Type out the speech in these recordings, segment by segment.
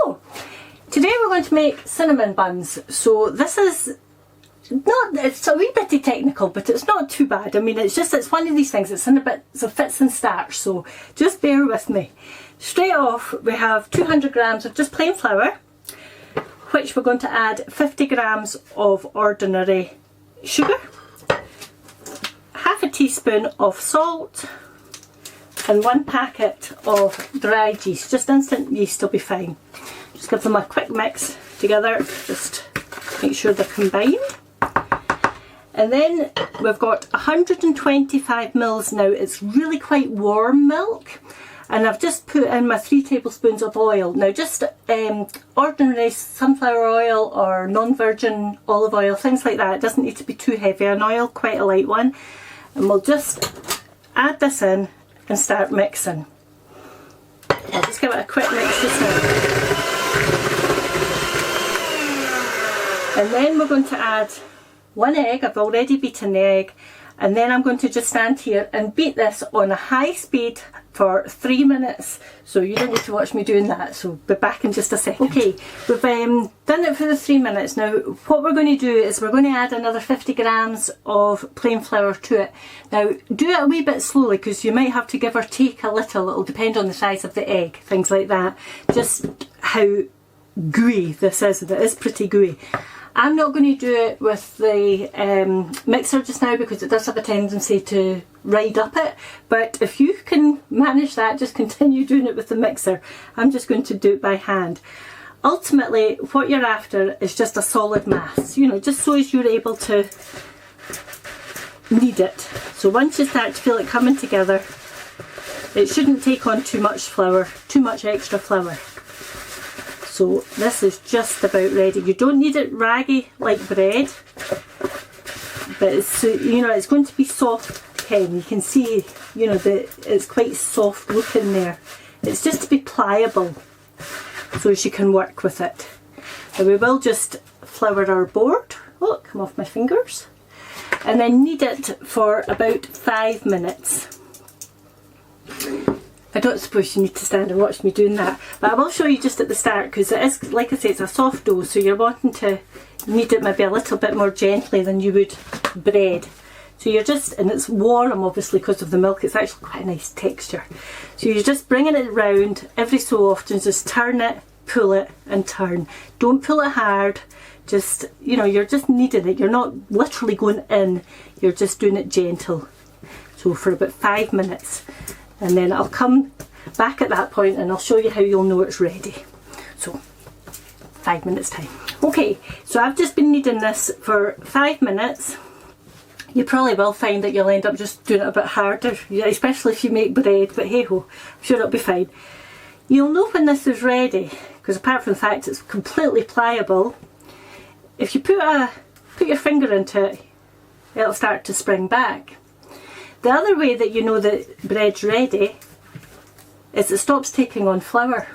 So, today we're going to make cinnamon buns. So this is it's a wee bit technical, but it's not too bad. I mean, it's one of these things, it's in a bit, so fits and starts, so just bear with me. Straight off, we have 200 grams of just plain flour, which we're going to add 50 grams of ordinary sugar, half a teaspoon of salt, and 1 packet of dried yeast. Just instant yeast will be fine. Just give them a quick mix together, just make sure they're combined. And then we've got 125 mils now. It's really quite warm milk, and I've just put in my 3 tablespoons of oil. Now just ordinary sunflower oil or non-virgin olive oil, things like that. It doesn't need to be too heavy, an oil, quite a light one. And we'll just add this in and start mixing. I'll just give it a quick mix just now. And then we're going to add 1 egg. I've already beaten the egg, and then I'm going to just stand here and beat this on a high speed for 3 minutes. So you don't need to watch me doing that, so be back in just a second. Okay, we've done it for the 3 minutes. Now what we're going to do is we're going to add another 50 grams of plain flour to it. Now do it a wee bit slowly, because you might have to give or take a little. It'll depend on the size of the egg, things like that, just how gooey this is. It is pretty gooey. I'm not going to do it with the mixer just now, because it does have a tendency to ride up it, but if you can manage that, just continue doing it with the mixer. I'm just going to do it by hand. Ultimately what you're after is just a solid mass, you know, just so as you're able to knead it. So once you start to feel it coming together, it shouldn't take on too much flour, too much extra flour. So this is just about ready. You don't need it raggy like bread, but it's, you know, it's going to be soft. Ken, you can see, you know, that it's quite soft looking there. It's just to be pliable, so as you can work with it. And we will just flour our board. Oh, come off my fingers. And then knead it for about 5 minutes. I don't suppose you need to stand and watch me doing that, but I will show you just at the start, because it is, like I say, it's a soft dough, so you're wanting to knead it maybe a little bit more gently than you would bread. So you're just, and it's warm obviously because of the milk, it's actually quite a nice texture. So you're just bringing it round every so often, just turn it, pull it and turn. Don't pull it hard, just, you know, you're just kneading it, you're not literally going in, you're just doing it gentle. So for about 5 minutes. And then I'll come back at that point and I'll show you how you'll know it's ready. So 5 minutes time. Okay, so I've just been kneading this for 5 minutes. You probably will find that you'll end up just doing it a bit harder, especially if you make bread, but hey ho, I'm sure it'll be fine. You'll know when this is ready, because apart from the fact it's completely pliable, if you put your finger into it, it'll start to spring back. The other way that you know that bread's ready is it stops taking on flour.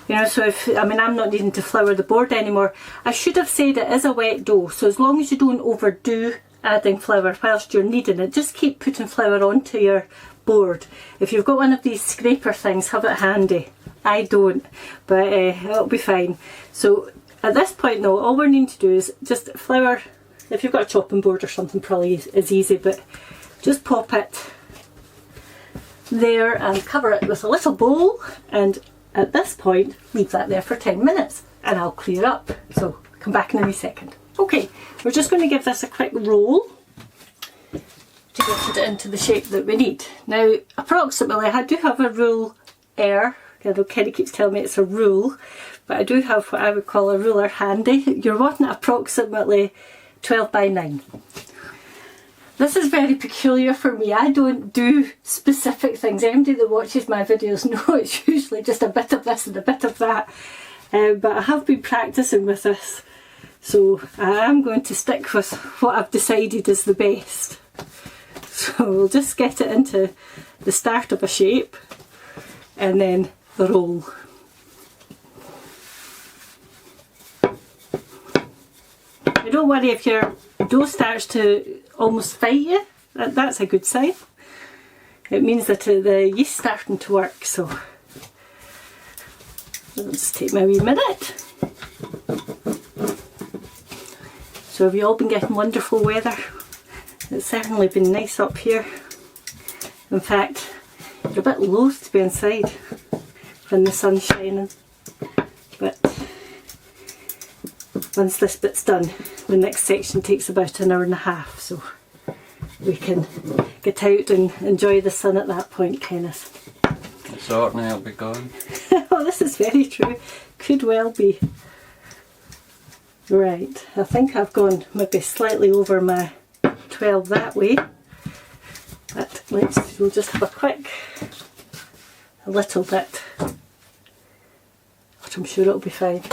You know, so if, I mean, I'm not needing to flour the board anymore. I should have said it is a wet dough, so as long as you don't overdo adding flour whilst you're kneading it, just keep putting flour onto your board. If you've got one of these scraper things, have it handy. I don't, but it'll be fine. So at this point though, all we're needing to do is just flour. If you've got a chopping board or something, probably is easy, but just pop it there and cover it with a little bowl, and at this point leave that there for 10 minutes and I'll clear up. So come back in a wee second. Okay, we're just going to give this a quick roll to get it into the shape that we need. Now approximately, I do have a rule air, although Kenny keeps telling me it's a rule, but I do have what I would call a ruler handy. You're wanting approximately 12 by 9. This is very peculiar for me. I don't do specific things. Anybody that watches my videos know it's usually just a bit of this and a bit of that. But I have been practicing with this, so I am going to stick with what I've decided is the best. So we'll just get it into the start of a shape and then the roll. Now don't worry if your dough starts to almost fight you, that's a good sign. It means that the yeast's starting to work, so It'll just take me a wee minute. So have you all been getting wonderful weather? It's certainly been nice up here. In fact, you're a bit loath to be inside when the sun's shining. But once this bit's done, the next section takes about an hour and a half, so we can get out and enjoy the sun at that point, Kenneth. It's hot now, it'll be gone. Oh, this is very true. Could well be. Right, I think I've gone maybe slightly over my 12 that way. But we'll just have a little bit. But I'm sure it'll be fine.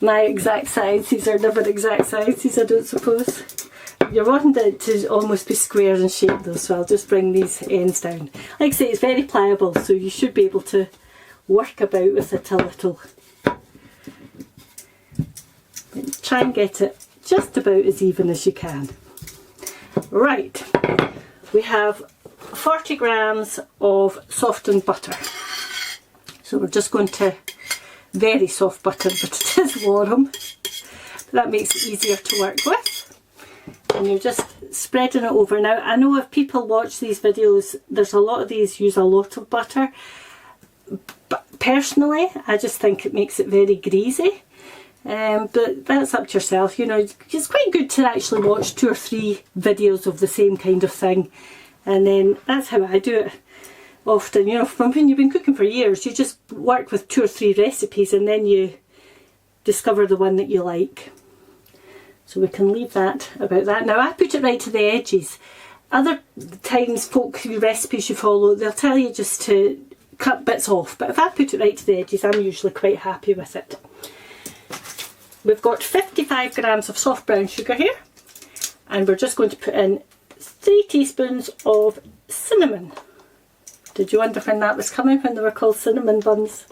My exact sizes are never exact sizes, I don't suppose. You're wanting it to almost be square in shape though, so I'll just bring these ends down. Like I say, it's very pliable, so you should be able to work about with it a little. But try and get it just about as even as you can. Right, we have 40 grams of softened butter. So we're just going to, very soft butter, but it is warm. But that makes it easier to work with. And you're just spreading it over. Now, I know if people watch these videos, there's a lot of these use a lot of butter. But personally, I just think it makes it very greasy. But that's up to yourself. You know, it's quite good to actually watch 2 or 3 videos of the same kind of thing, and then that's how I do it often. You know, from when you've been cooking for years, you just work with 2 or 3 recipes and then you discover the one that you like. So we can leave that about that. Now I put it right to the edges. Other times folk recipes you follow, they'll tell you just to cut bits off, but if I put it right to the edges, I'm usually quite happy with it. We've got 55 grams of soft brown sugar here, and we're just going to put in 3 teaspoons of cinnamon. Did you wonder when that was coming, when they were called cinnamon buns?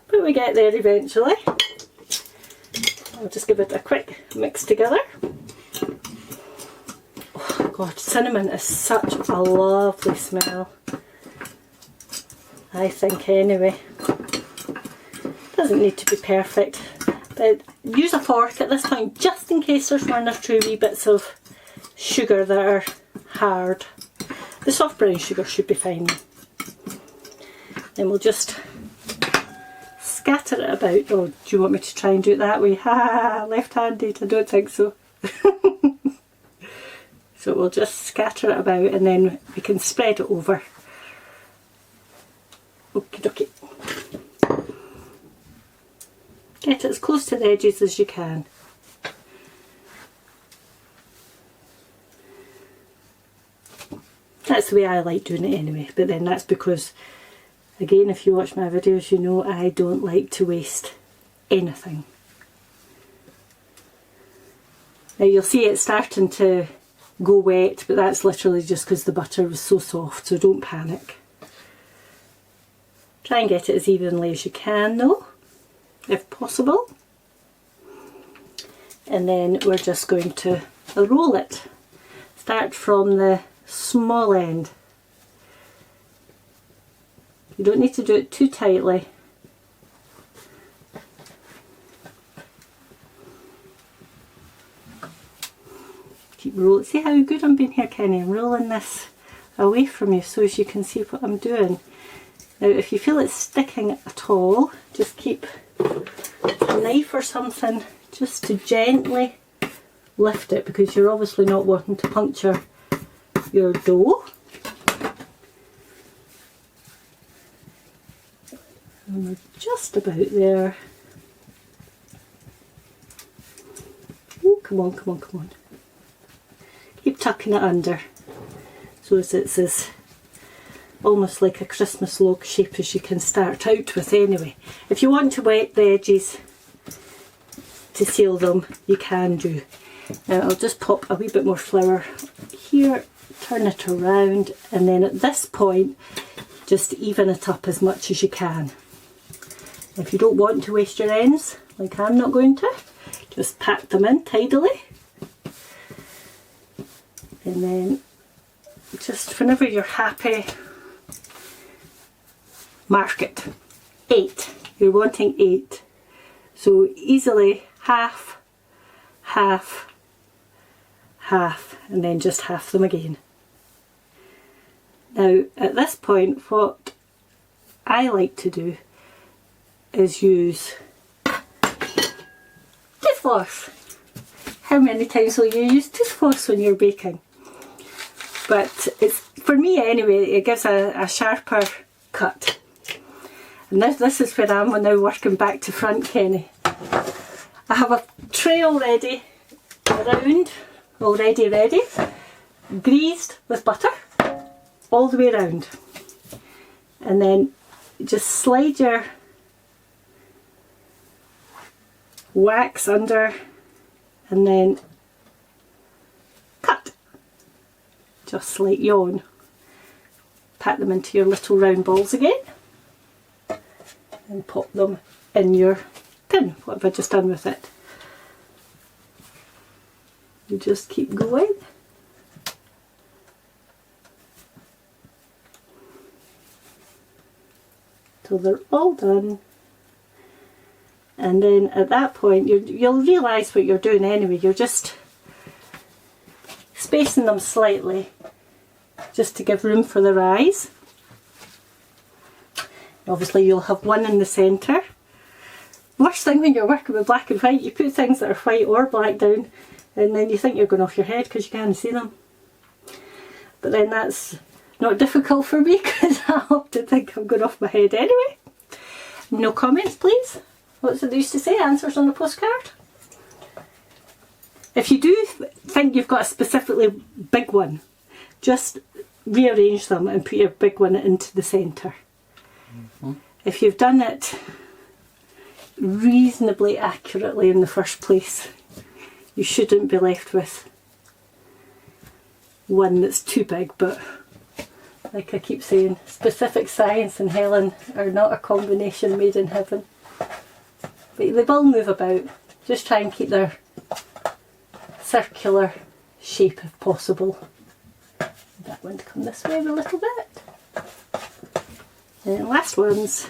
But we get there eventually. I'll just give it a quick mix together. Oh God, cinnamon is such a lovely smell. I think anyway. Doesn't need to be perfect. But use a fork at this point just in case there's 1 or 2 wee bits of sugar that are hard. The soft brown sugar should be fine. Then we'll just scatter it about. Oh, do you want me to try and do it that way? Ha, left-handed, I don't think so. So we'll just scatter it about and then we can spread it over. Okie dokie. Get it as close to the edges as you can. That's the way I like doing it anyway, but then that's because, again, if you watch my videos, you know I don't like to waste anything. Now you'll see it starting to go wet, but that's literally just because the butter was so soft, so don't panic. Try and get it as evenly as you can though, if possible. And then we're just going to roll it. Start from the small end. You don't need to do it too tightly. Keep rolling. See how good I'm being here, Kenny? I'm rolling this away from you so as you can see what I'm doing. Now if you feel it sticking at all, just keep a knife or something just to gently lift it, because you're obviously not wanting to puncture your dough. And we're just about there. Oh, come on, come on, come on. Keep tucking it under so it's as almost like a Christmas log shape as you can start out with anyway. If you want to wet the edges to seal them, you can do. Now I'll just pop a wee bit more flour here, turn it around, and then at this point just even it up as much as you can. If you don't want to waste your ends, like I'm not going to, just pack them in tidily. And then just whenever you're happy, mark it. 8. You're wanting 8. So easily half, half, half, and then just half them again. Now at this point what I like to do is use toothwash. How many times will you use toothwash when you're baking? But it's, for me anyway, it gives a sharper cut. And this is where I'm now working back to front, Kenny. I have a tray already ready, greased with butter all the way around. And then just slide your wax under and then cut. Just like yawn. Pat them into your little round balls again and pop them in your tin. What have I just done with it? You just keep going. Till they're all done. And then at that point you'll realise what you're doing anyway. You're just spacing them slightly just to give room for their eyes. Obviously you'll have one in the centre. Worst thing when you're working with black and white, you put things that are white or black down and then you think you're going off your head because you can't see them. But then that's not difficult for me because I often think I'm going off my head anyway. No comments please. What's it they used to say? Answers on the postcard? If you do think you've got a specifically big one, just rearrange them and put your big one into the centre. If you've done it reasonably accurately in the first place, you shouldn't be left with one that's too big. But like I keep saying, specific science and Helen are not a combination made in heaven. But they will move about. Just try and keep their circular shape if possible. That one to come this way a little bit. And last ones.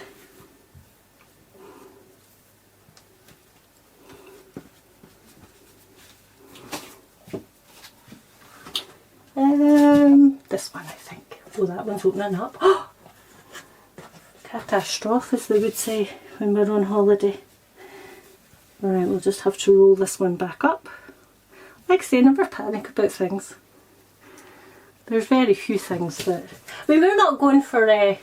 This one I think. Oh, that one's opening up. Oh! Catastrophe, as they would say when we're on holiday. Alright, we'll just have to roll this one back up. Like I say, never panic about things. There's very few things that... I mean, we're not going for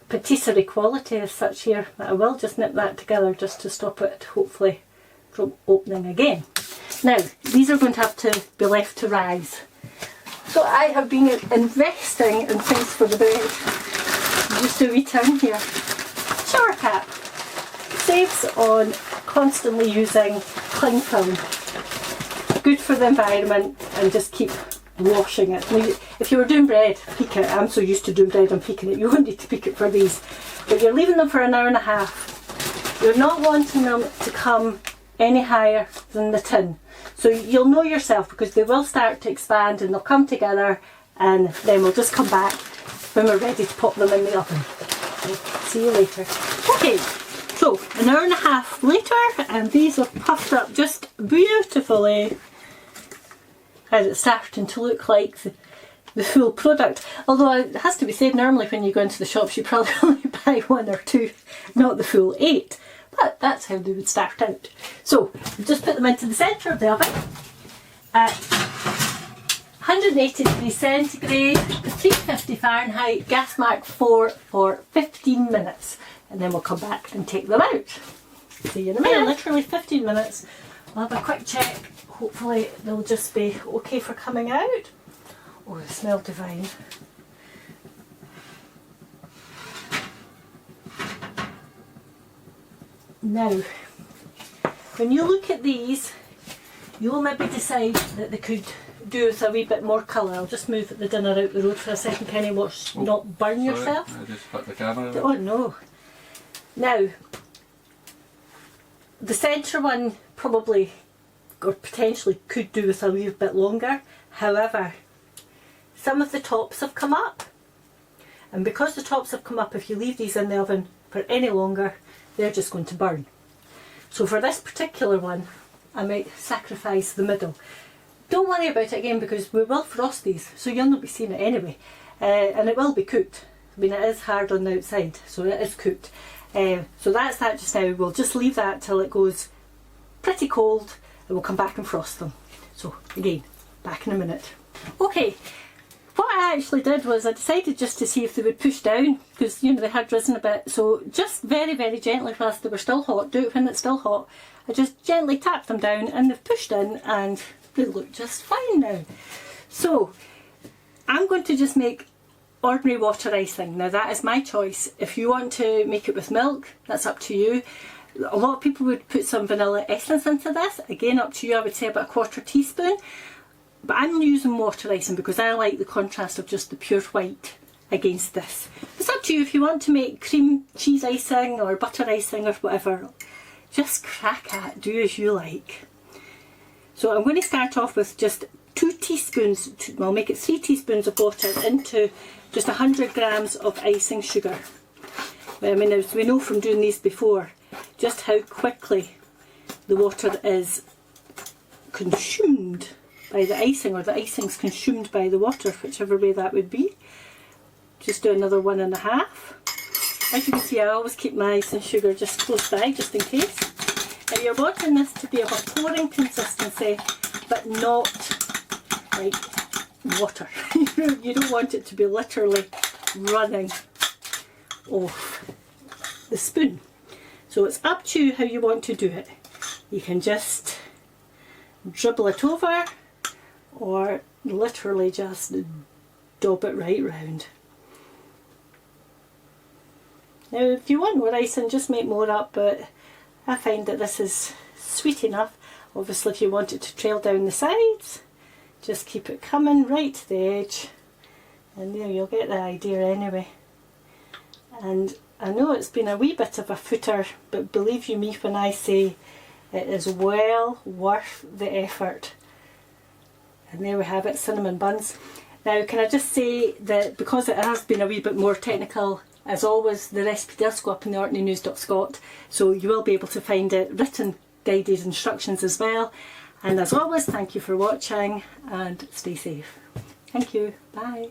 patisserie quality as such here, but I will just nip that together just to stop it, hopefully, from opening again. Now, these are going to have to be left to rise. So I have been investing in things for the bread. Just a wee turn here. Shower cap. Saves on constantly using cling film. Good for the environment and just keep washing it. If you were doing bread, peek it. I'm so used to doing bread and peeking it. You won't need to peek it for these. But you're leaving them for an hour and a half. You're not wanting them to come any higher than the tin. So you'll know yourself because they will start to expand and they'll come together and then we'll just come back when we're ready to pop them in the oven. Okay, see you later. Okay, so an hour and a half later and these are puffed up just beautifully. And it's starting to look like the full product. Although it has to be said, normally when you go into the shops you probably only buy 1 or 2, not the full 8. But that's how they would start out. So just put them into the centre of the oven at 180 degrees centigrade, 350 Fahrenheit, gas mark 4 for 15 minutes. And then we'll come back and take them out. See you in a minute, literally 15 minutes. We'll have a quick check. Hopefully they'll just be okay for coming out. Oh, they smell divine. Now, when you look at these, you'll maybe decide that they could do with a wee bit more colour. I'll just move the dinner out the road for a second, Kenny, watch not burn yourself. I just put the camera Oh no. Now, the centre one probably or potentially could do with a wee bit longer. However, some of the tops have come up And because the tops have come up, if you leave these in the oven for any longer, they're just going to burn. So for this particular one, I might sacrifice the middle. Don't worry about it again, because we will frost these, so you'll not be seeing it anyway. And it will be cooked. I mean, it is hard on the outside, so it is cooked. So that's that just now. We'll just leave that till it goes pretty cold, and we'll come back and frost them. So again, back in a minute. Okay, what I actually did was I decided just to see if they would push down, because you know they had risen a bit. So just very, very gently whilst they were still hot, do it when it's still hot. I just gently tapped them down and they've pushed in and they look just fine now. So I'm going to just make ordinary water icing. Now that is my choice. If you want to make it with milk, that's up to you. A lot of people would put some vanilla essence into this. Again, up to you. I would say about a 1/4 teaspoon. But I'm using water icing because I like the contrast of just the pure white against this. It's up to you if you want to make cream cheese icing or butter icing or whatever. Just crack at, do as you like. So I'm going to start off with just 2 teaspoons, I'll make it 3 teaspoons of water into just 100 grams of icing sugar. I mean, as we know from doing these before, just how quickly the water is consumed by the icing, or the icing's consumed by the water, whichever way that would be. Just do another 1.5. As you can see, I always keep my icing sugar just close by, just in case. Now you're wanting this to be of a pouring consistency, but not like water. You don't want it to be literally running off the spoon. So it's up to you how you want to do it. You can just dribble it over, or literally just dob it right round. Now if you want more icing, just make more up, but I find that this is sweet enough. Obviously if you want it to trail down the sides, just keep it coming right to the edge, and there you'll get the idea anyway. And I know it's been a wee bit of a footer, but believe you me when I say it is well worth the effort. And there we have it, cinnamon buns. Now can I just say that because it has been a wee bit more technical, as always the recipe does go up in the orkneynews.scot, so you will be able to find it written guided instructions as well. And as always, thank you for watching and stay safe. Thank you, bye.